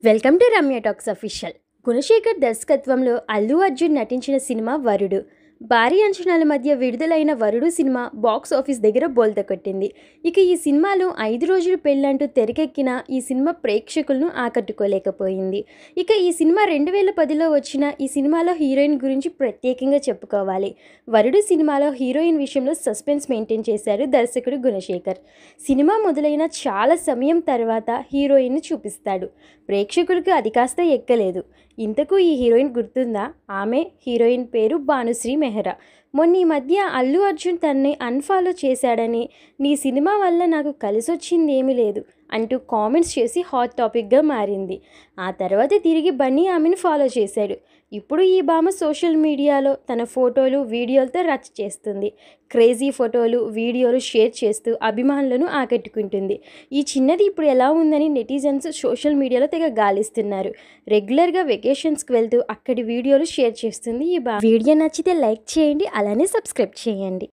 Welcome to Ramya talks official. Gunasekhar దర్శకత్వంలో అల్లు అర్జున్ నటించిన cinema వరుడు. భారీ అంచనాల మధ్య విడుదలైన వరుడు సినిమా బాక్స్ ఆఫీస్ దగ్గర బోల్తా కొట్టింది. ఇక ఈ సినిమాలో 5 రోజులు పెళ్ళంటూ తెరకెక్కిన ఈ సినిమా ప్రేక్షకులను ఆకట్టుకోలేకపోయింది. ఇక ఈ సినిమా 2010లో వచ్చిన ఈ సినిమాలో హీరోయిన్ గురించి ప్రత్యేకంగా చెప్పుకోవాలి. వరుడు సినిమాలో హీరోయిన్ విషయంలో సస్పెన్స్ మెయింటైన్ చేశారు దర్శకుడు గుణశేఖర్. సినిమా మొదలైన చాలా సమయం తర్వాత హీరోయిన్ను చూపిస్తాడు. ప్రేక్షకులకు అది కాస్త ఎక్కలేదు. ఇంతకు ఈ హీరోయిన్ గుర్తుందా? ఆమె హీరోయిన్ పేరు భానుశ్రీ మెహ్రా. మొన్న ఈ మధ్య అల్లు అర్జున్ తనని అన్ఫాలో చేశాడని, నీ సినిమా వల్ల నాకు కలిసొచ్చింది ఏమీ లేదు అంటూ కామెంట్స్ చేసి హాట్ టాపిక్గా మారింది. ఆ తర్వాత తిరిగి బన్నీ ఆమెను ఫాలో చేశాడు. ఇప్పుడు ఈ భామ సోషల్ మీడియాలో తన ఫోటోలు వీడియోలతో రచ్చ చేస్తుంది. క్రేజీ ఫోటోలు వీడియోలు షేర్ చేస్తూ అభిమానులను ఆకట్టుకుంటుంది. ఈ చిన్నది ఇప్పుడు ఎలా ఉందని నెటిజన్స్ సోషల్ మీడియాలో తెగ గాలిస్తున్నారు. రెగ్యులర్గా వెకేషన్స్కి వెళ్తూ అక్కడి వీడియోలు షేర్ చేస్తుంది ఈ భామ. వీడియో నచ్చితే లైక్ చేయండి, అలానే సబ్స్క్రైబ్ చేయండి.